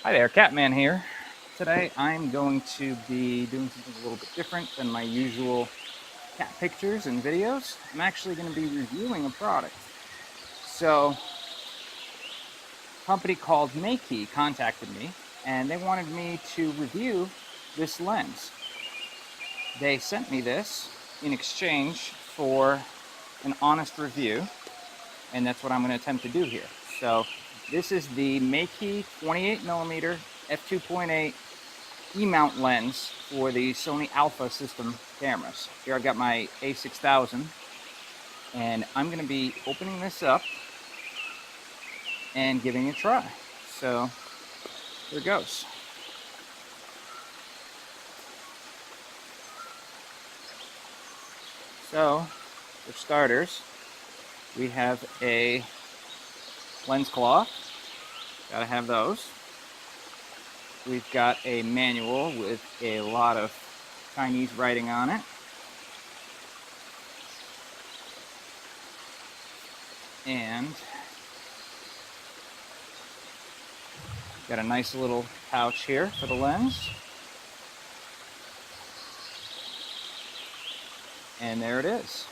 Hi there, Catman here. Today I'm going to be doing something a little bit different than my usual cat pictures and videos. I'm actually going to be reviewing a product. So, a company called Meike contacted me and they wanted me to review this lens. They sent me this in exchange for an honest review, and that's what I'm going to attempt to do here. So, this is the Meike 28mm F2.8 E-mount lens for the Sony Alpha system cameras. Here I've got my A6000, and I'm going to be opening this up and giving it a try. So here it goes. So for starters, we have a lens cloth. Gotta have those. We've got a manual with a lot of Chinese writing on it. And got a nice little pouch here for the lens. And there it is.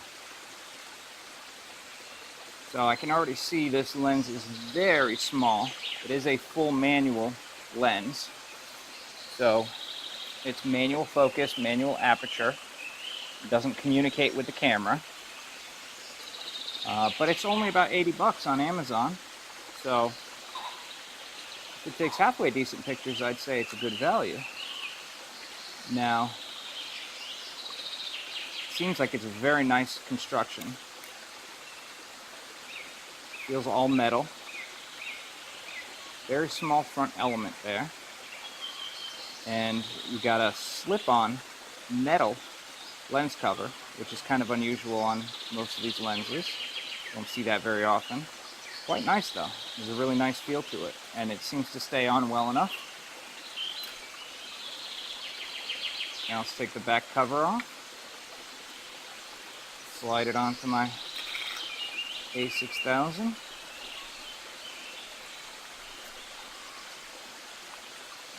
So I can already see this lens is very small. It is a full manual lens. So it's manual focus, manual aperture. It doesn't communicate with the camera. But it's only about 80 bucks on Amazon. So if it takes halfway decent pictures, I'd say it's a good value. Now, it seems like it's a very nice construction. Feels all metal. Very small front element there. And you got a slip-on metal lens cover, which is kind of unusual on most of these lenses. Don't see that very often. Quite nice though. There's a really nice feel to it, and it seems to stay on well enough. Now let's take the back cover off. Slide it onto my A6000.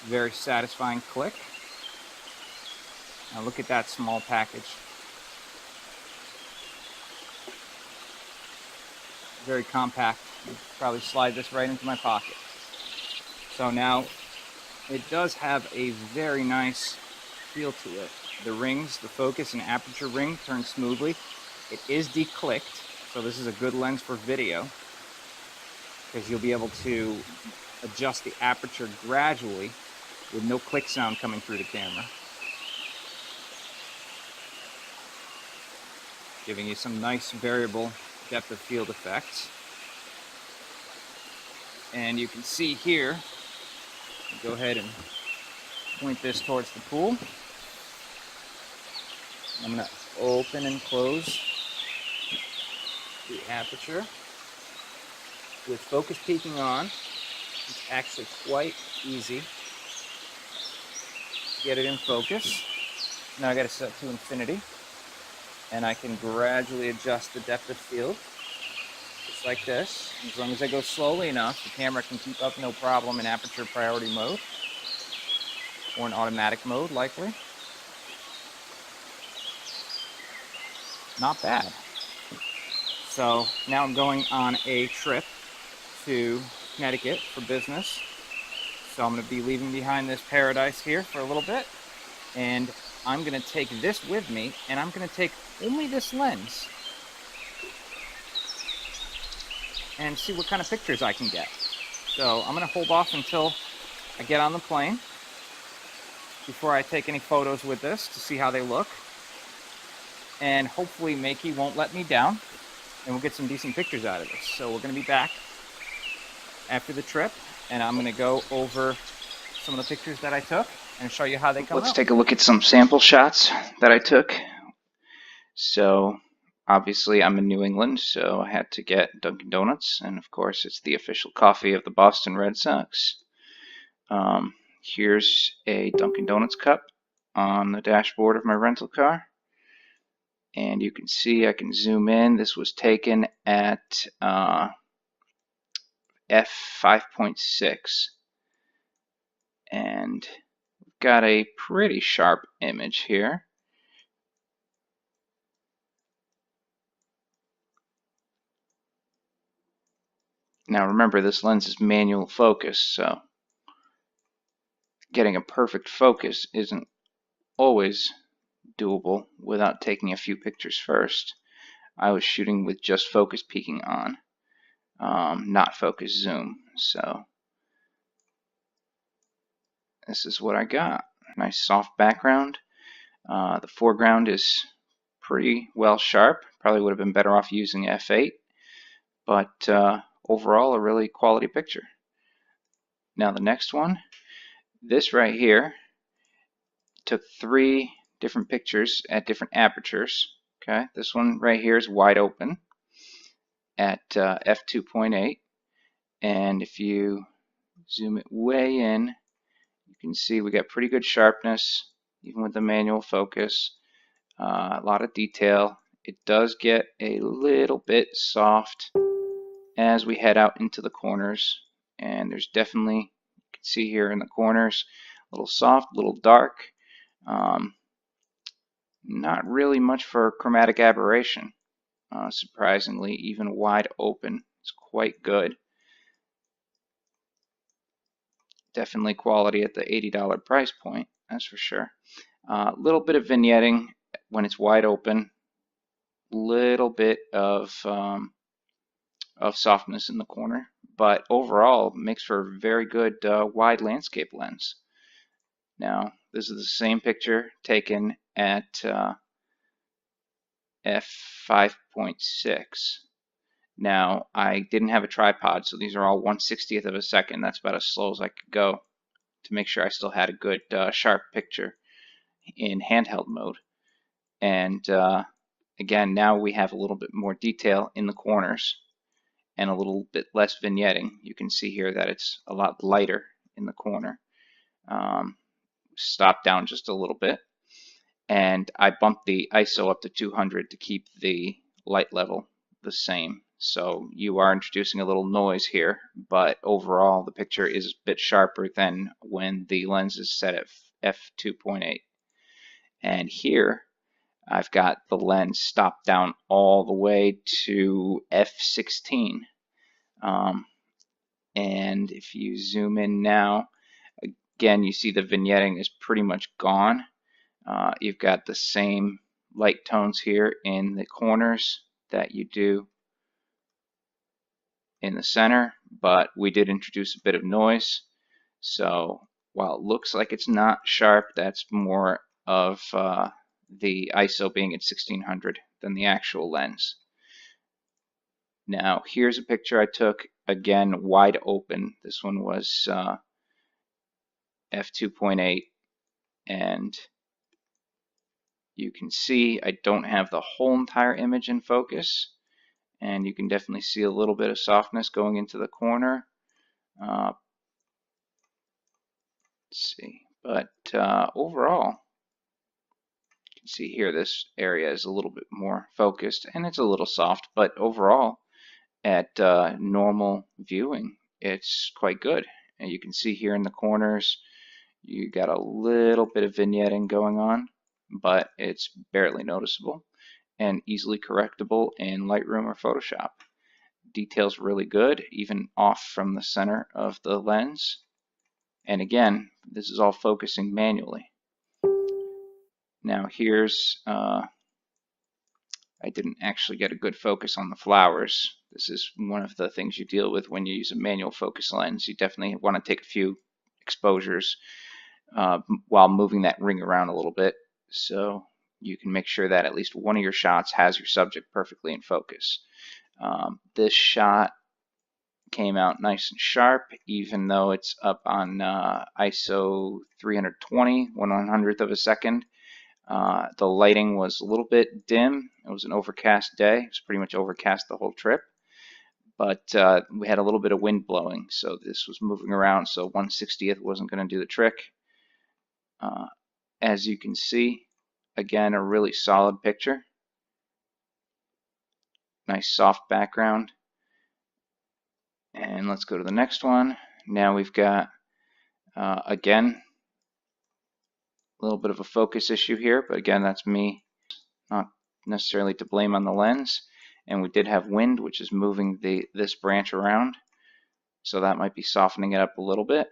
Very satisfying click. Now look at that small package. Very compact. You could probably slide this right into my pocket. So now it does have a very nice feel to it. The rings, the focus and aperture ring turn smoothly. It is declicked, so this is a good lens for video because you'll be able to adjust the aperture gradually with no click sound coming through the camera. Giving you some nice variable depth of field effects. And you can see here, go ahead and point this towards the pool. I'm going to open and close the aperture. With focus peaking on, it's actually quite easy to get it in focus. Now I got to set to infinity, and I can gradually adjust the depth of field, just like this. As long as I go slowly enough, the camera can keep up no problem in aperture priority mode, or in automatic mode, likely. Not bad. So now I'm going on a trip to Connecticut for business. So I'm going to be leaving behind this paradise here for a little bit, and I'm going to take this with me, and I'm going to take only this lens and see what kind of pictures I can get. So I'm going to hold off until I get on the plane before I take any photos with this to see how they look. And hopefully Meike won't let me down, and we'll get some decent pictures out of this. So we're going to be back after the trip, and I'm going to go over some of the pictures that I took and show you how they come out. Let's take a look at some sample shots that I took. So obviously I'm in New England, so I had to get Dunkin' Donuts, and of course it's the official coffee of the Boston Red Sox. Here's a Dunkin' Donuts cup on the dashboard of my rental car. And you can see, I can zoom in, this was taken at f5.6. And we've got a pretty sharp image here. Now remember, this lens is manual focus, so getting a perfect focus isn't always doable without taking a few pictures first. I was shooting with just focus peaking on, not focus zoom, so this is what I got. Nice soft background. The foreground is pretty well sharp. Probably would have been better off using f8, but overall a really quality picture. Now the next one, this right here, took 3 different pictures at different apertures. Okay, this one right here is wide open at f2.8, and if you zoom it way in, you can see we got pretty good sharpness even with the manual focus. A lot of detail. It does get a little bit soft as we head out into the corners, and there's definitely, you can see here in the corners, a little soft, a little dark. Not really much for chromatic aberration. Surprisingly, even wide open is quite good. Definitely quality at the $80 price point, that's for sure. A little bit of vignetting when it's wide open. Little bit of softness in the corner, but overall makes for a very good wide landscape lens. Now, this is the same picture taken at f5.6. Now, I didn't have a tripod, so these are all 1/60th of a second. That's about as slow as I could go to make sure I still had a good sharp picture in handheld mode. And again, now we have a little bit more detail in the corners and a little bit less vignetting. You can see here that it's a lot lighter in the corner. Stop down just a little bit, and I bumped the ISO up to 200 to keep the light level the same. So you are introducing a little noise here, but overall the picture is a bit sharper than when the lens is set at f2.8. And here I've got the lens stopped down all the way to f16. And if you zoom in now, again, you see the vignetting is pretty much gone. You've got the same light tones here in the corners that you do in the center, but we did introduce a bit of noise. So while it looks like it's not sharp, that's more of the ISO being at 1600 than the actual lens. Now here's a picture I took, again wide open. This one was f2.8, and you can see I don't have the whole entire image in focus, and you can definitely see a little bit of softness going into the corner. Let's see, but overall, you can see here this area is a little bit more focused and it's a little soft, but overall at normal viewing it's quite good. And you can see here in the corners you got a little bit of vignetting going on, but it's barely noticeable and easily correctable in Lightroom or Photoshop. Detail's really good, even off from the center of the lens. And again, this is all focusing manually. Now here's, I didn't actually get a good focus on the flowers. This is one of the things you deal with when you use a manual focus lens. You definitely want to take a few exposures while moving that ring around a little bit, so you can make sure that at least one of your shots has your subject perfectly in focus. This shot came out nice and sharp, even though it's up on ISO 320, 1/100th of a second. The lighting was a little bit dim. It was an overcast day. It was pretty much overcast the whole trip, but we had a little bit of wind blowing, so this was moving around, so 1/60th wasn't going to do the trick. As you can see, again, a really solid picture. Nice soft background. And let's go to the next one. Now we've got Again, a little bit of a focus issue here, but again, that's me, not necessarily to blame on the lens. And we did have wind, which is moving this branch around, so that might be softening it up a little bit.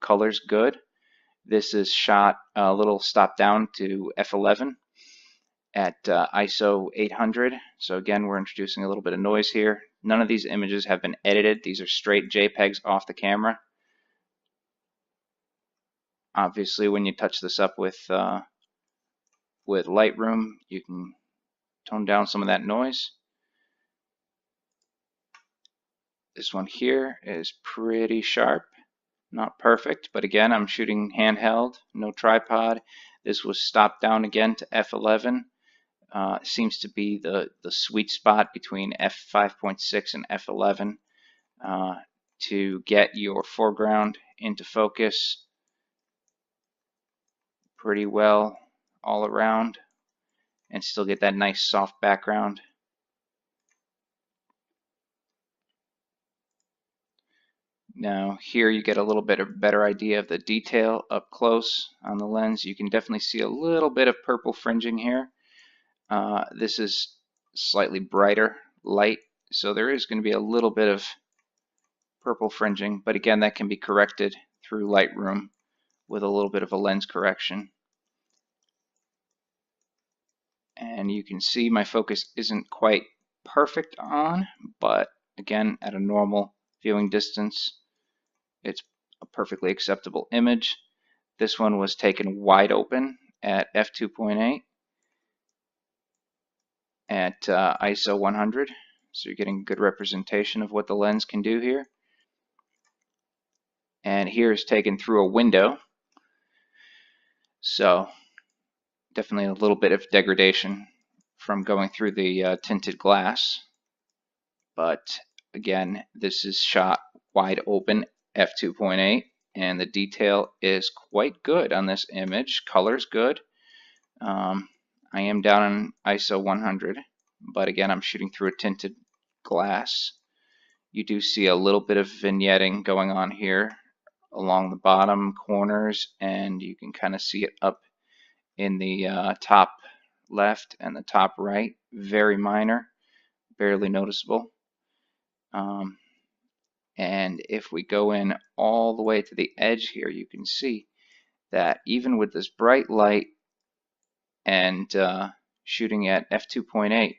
Color's good. This is shot a little stopped down to f11 at ISO 800. So again, we're introducing a little bit of noise here. None of these images have been edited. These are straight JPEGs off the camera. Obviously, when you touch this up with Lightroom, you can tone down some of that noise. This one here is pretty sharp. Not perfect, but again, I'm shooting handheld, no tripod. This was stopped down again to f11. Seems to be the sweet spot between f5.6 and f11 to get your foreground into focus pretty well all around and still get that nice soft background. Now here you get a little bit of a better idea of the detail up close on the lens. You can definitely see a little bit of purple fringing here. This is slightly brighter light, so there is going to be a little bit of purple fringing, but again, that can be corrected through Lightroom with a little bit of a lens correction. And you can see my focus isn't quite perfect on, but again, at a normal viewing distance, it's a perfectly acceptable image. This one was taken wide open at f2.8 at ISO 100, so you're getting good representation of what the lens can do here. And here is taken through a window, so definitely a little bit of degradation from going through the tinted glass. But again, this is shot wide open f2.8, and the detail is quite good on this image. Color's good. I am down on ISO 100, but again, I'm shooting through a tinted glass. You do see a little bit of vignetting going on here along the bottom corners, and you can kind of see it up in the top left and the top right. Very minor, barely noticeable. And if we go in all the way to the edge here, you can see that even with this bright light and shooting at f2.8,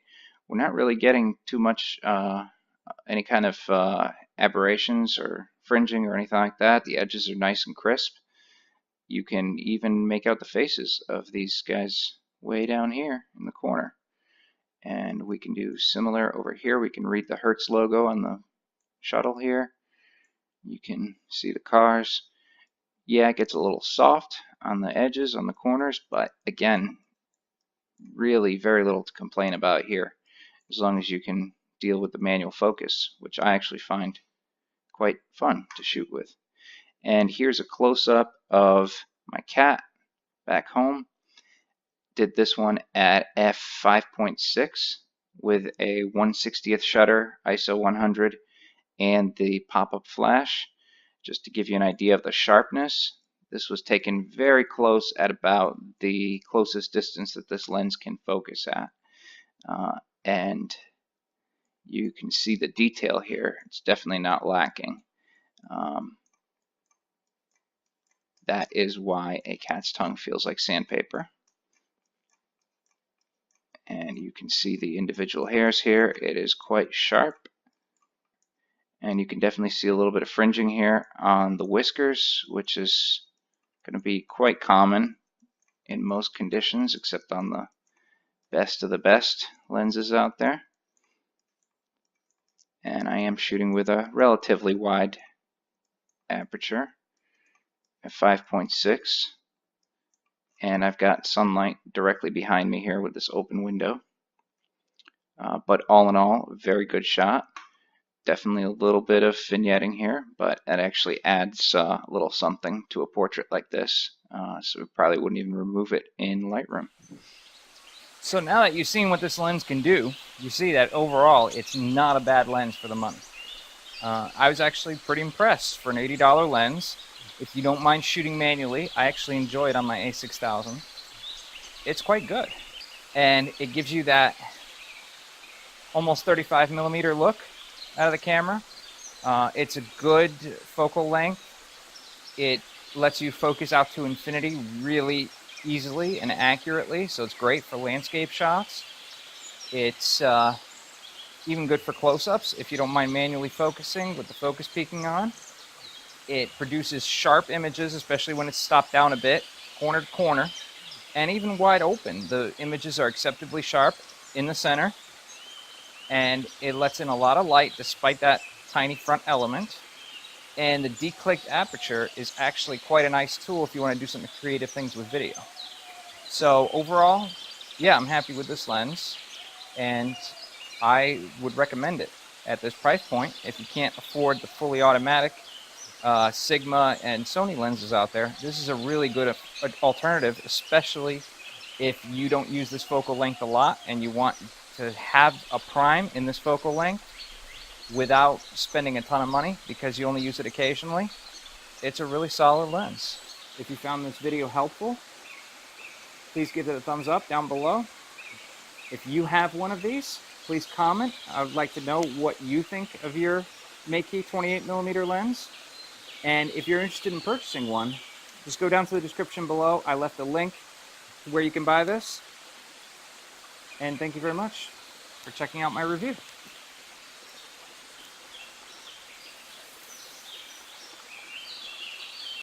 we're not really getting too much any kind of aberrations or fringing or anything like that. The edges are nice and crisp. You can even make out the faces of these guys way down here in the corner. And we can do similar over here. We can read the Hertz logo on the shuttle here. You can see the cars. Yeah, it gets a little soft on the edges, on the corners, but again, really very little to complain about here, as long as you can deal with the manual focus, which I actually find quite fun to shoot with. And here's a close-up of my cat back home. Did this one at f5.6 with a 1/60th shutter, ISO 100, and the pop-up flash. Just to give you an idea of the sharpness, this was taken very close at about the closest distance that this lens can focus at. And you can see the detail here. It's definitely not lacking. That is why a cat's tongue feels like sandpaper. And you can see the individual hairs here. It is quite sharp. And you can definitely see a little bit of fringing here on the whiskers, which is going to be quite common in most conditions, except on the best of the best lenses out there. And I am shooting with a relatively wide aperture at 5.6. And I've got sunlight directly behind me here with this open window. But all in all, very good shot. Definitely a little bit of vignetting here, but that actually adds a little something to a portrait like this. So we probably wouldn't even remove it in Lightroom. So now that you've seen what this lens can do, you see that overall it's not a bad lens for the money. I was actually pretty impressed for an $80 lens. If you don't mind shooting manually, I actually enjoy it on my A6000. It's quite good. And it gives you that almost 35mm look out of the camera. It's a good focal length. It lets you focus out to infinity really easily and accurately, so it's great for landscape shots. It's even good for close-ups if you don't mind manually focusing with the focus peaking on. It produces sharp images, especially when it's stopped down a bit, corner to corner, and even wide open. The images are acceptably sharp in the center, and it lets in a lot of light despite that tiny front element. And the declicked aperture is actually quite a nice tool if you want to do some creative things with video. So overall, yeah, I'm happy with this lens, and I would recommend it at this price point. If you can't afford the fully automatic Sigma and Sony lenses out there, this is a really good alternative, especially if you don't use this focal length a lot and you want to have a prime in this focal length without spending a ton of money because you only use it occasionally. It's a really solid lens. If you found this video helpful, please give it a thumbs up down below. If you have one of these, please comment. I would like to know what you think of your Meike 28mm lens. And if you're interested in purchasing one, just go down to the description below. I left a link to where you can buy this. And thank you very much for checking out my review.